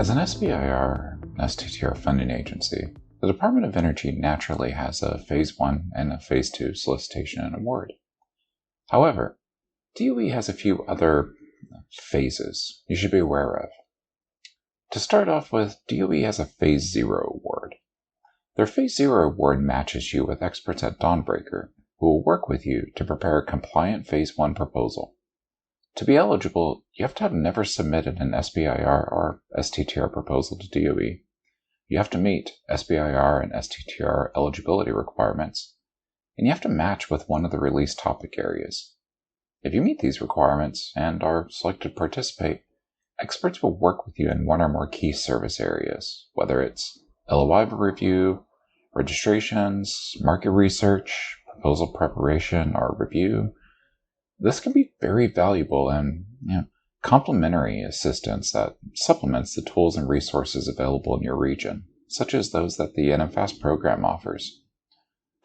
As an SBIR and STTR funding agency, the Department of Energy naturally has a Phase 1 and a Phase 2 solicitation and award. However, DOE has a few other phases you should be aware of. To start off with, DOE has a Phase 0 award. Their Phase 0 award matches you with experts at Dawnbreaker who will work with you to prepare a compliant Phase 1 proposal. To be eligible, you have to have never submitted an SBIR or STTR proposal to DOE. You have to meet SBIR and STTR eligibility requirements, and you have to match with one of the release topic areas. If you meet these requirements and are selected to participate, experts will work with you in one or more key service areas, whether it's LOI review, registrations, market research, proposal preparation, or review. This can be very valuable and complementary assistance that supplements the tools and resources available in your region, such as those that the NM program offers.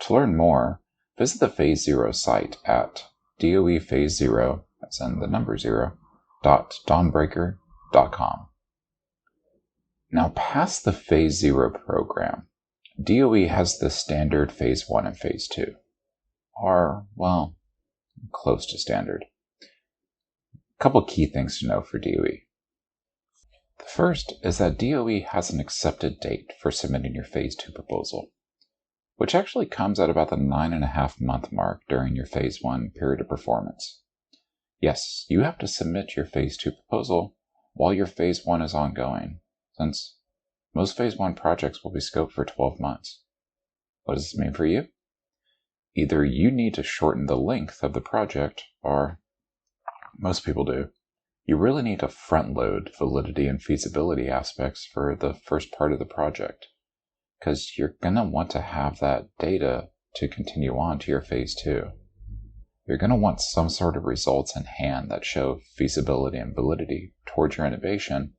To learn more, visit the Phase 0 site at DOEphase0, that's in the number 0, .dawnbreaker.com. Now, past the Phase 0 program, DOE has the standard Phase 1 and Phase 2, or, well, close to standard. A couple key things to know for DOE. The first is that DOE has an accepted date for submitting your Phase 2 proposal, which actually comes at about the 9.5-month mark during your Phase 1 period of performance. Yes, you have to submit your Phase 2 proposal while your Phase 1 is ongoing, since most Phase 1 projects will be scoped for 12 months. What does this mean for you? Either you need to shorten the length of the project, or, most people do, you really need to front-load validity and feasibility aspects for the first part of the project, because you're going to want to have that data to continue on to your Phase 2. You're going to want some sort of results in hand that show feasibility and validity towards your innovation,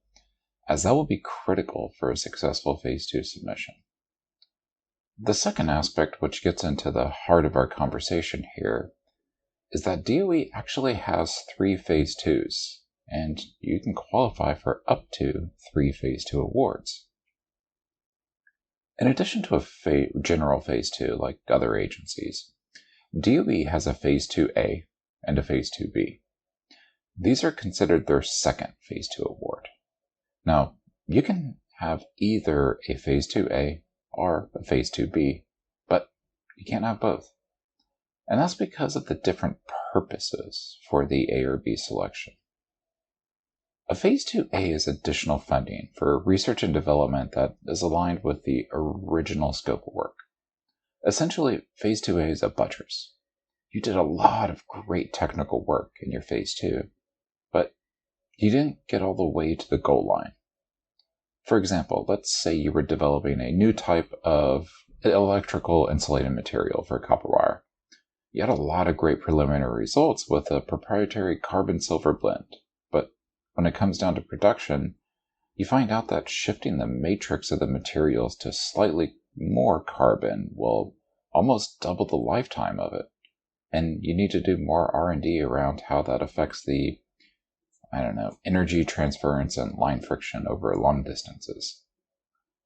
as that will be critical for a successful Phase 2 submission. The second aspect, which gets into the heart of our conversation here, is that DOE actually has 3 Phase 2s, and you can qualify for up to 3 Phase 2 awards. In addition to a general Phase 2 like other agencies, DOE has a Phase 2A and a Phase 2B. These are considered their second Phase 2 award. Now, you can have either a Phase 2A or a Phase 2B, but you can't have both. And that's because of the different purposes for the A or B selection. A Phase 2A is additional funding for research and development that is aligned with the original scope of work. Essentially, Phase 2A is a buttress. You did a lot of great technical work in your Phase 2, but you didn't get all the way to the goal line. For example, let's say you were developing a new type of electrical insulating material for copper wire. You had a lot of great preliminary results with a proprietary carbon-silver blend, but when it comes down to production, you find out that shifting the matrix of the materials to slightly more carbon will almost double the lifetime of it, and you need to do more R&D around how that affects the energy transference and line friction over long distances.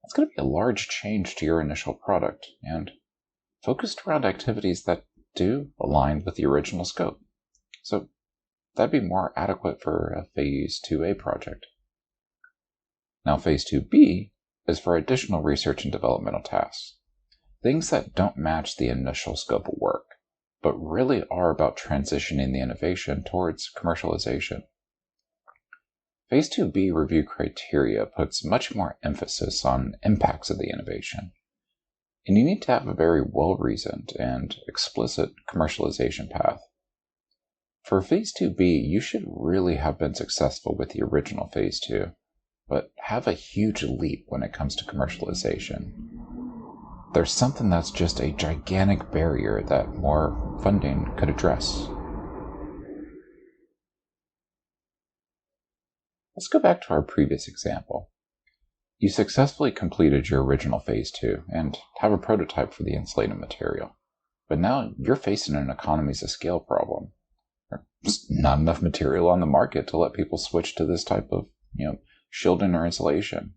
That's going to be a large change to your initial product and focused around activities that do align with the original scope. So that'd be more adequate for a Phase 2A project. Now, Phase 2B is for additional research and developmental tasks, things that don't match the initial scope of work, but really are about transitioning the innovation towards commercialization. Phase 2B review criteria puts much more emphasis on impacts of the innovation, and you need to have a very well-reasoned and explicit commercialization path. For Phase 2B, you should really have been successful with the original Phase 2, but have a huge leap when it comes to commercialization. There's something that's just a gigantic barrier that more funding could address. Let's go back to our previous example. You successfully completed your original Phase 2 and have a prototype for the insulating material. But now you're facing an economies of scale problem. There's not enough material on the market to let people switch to this type of shielding or insulation.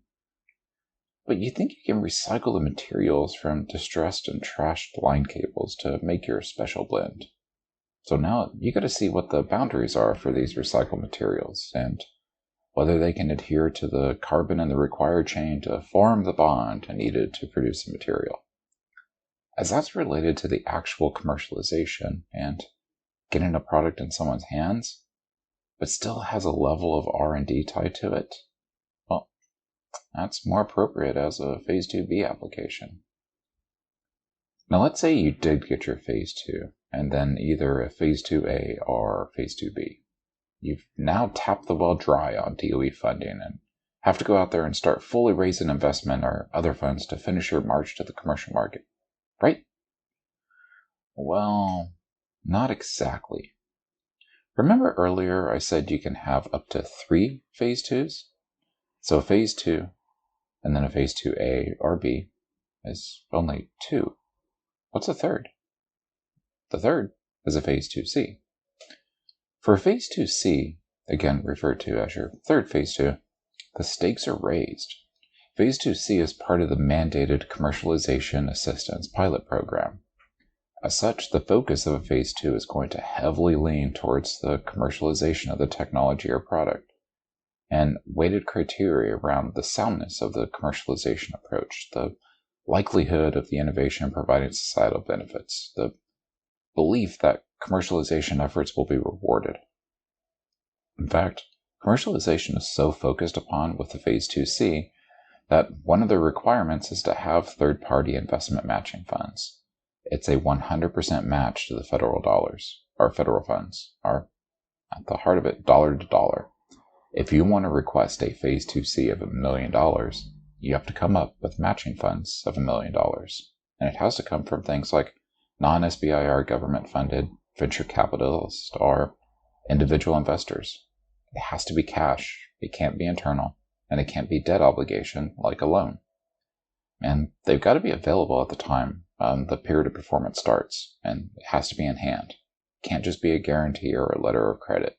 But you think you can recycle the materials from distressed and trashed line cables to make your special blend. So now you got to see what the boundaries are for these recycled materials and whether they can adhere to the carbon in the required chain to form the bond needed to produce the material. As that's related to the actual commercialization and getting a product in someone's hands, but still has a level of R&D tied to it, well, that's more appropriate as a Phase 2B application. Now let's say you did get your Phase 2, and then either a Phase 2A or Phase 2B. You've now tapped the well dry on DOE funding and have to go out there and start fully raising investment or other funds to finish your march to the commercial market, right? Well, not exactly. Remember earlier I said you can have up to 3 Phase 2s? So a Phase 2 and then a Phase 2A or B is only 2. What's a third? The third is a Phase 2C. For a Phase 2C, again referred to as your third Phase 2, the stakes are raised. Phase 2C is part of the mandated Commercialization Assistance Pilot Program. As such, the focus of a Phase 2 is going to heavily lean towards the commercialization of the technology or product, and weighted criteria around the soundness of the commercialization approach, the likelihood of the innovation providing societal benefits, the belief that commercialization efforts will be rewarded. In fact, commercialization is so focused upon with the Phase 2C that one of the requirements is to have third-party investment matching funds. It's a 100% match to the federal dollars. Our federal funds are, at the heart of it, dollar to dollar. If you want to request a Phase 2C of $1 million, you have to come up with matching funds of $1 million. And it has to come from things like non-SBIR government-funded venture capitalists or individual investors. It has to be cash, it can't be internal, and it can't be debt obligation like a loan. And they've got to be available at the time the period of performance starts, and it has to be in hand. It can't just be a guarantee or a letter of credit.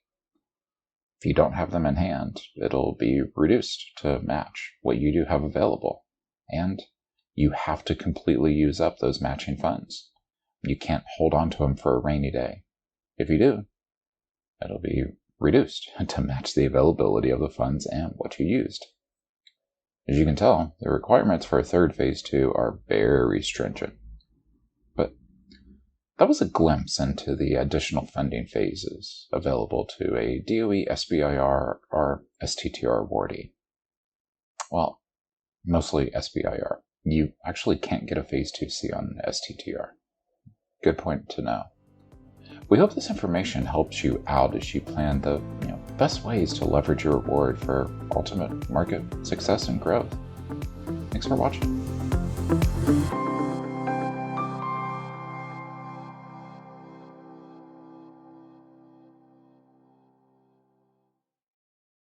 If you don't have them in hand, it'll be reduced to match what you do have available, and you have to completely use up those matching funds. You can't hold on to them for a rainy day. If you do, it'll be reduced to match the availability of the funds and what you used. As you can tell, the requirements for a third Phase 2 are very stringent. But that was a glimpse into the additional funding phases available to a DOE SBIR or STTR awardee. Well, mostly SBIR. You actually can't get a Phase 2C on STTR. Good point to know. We hope this information helps you out as you plan the best ways to leverage your award for ultimate market success and growth. Thanks for watching.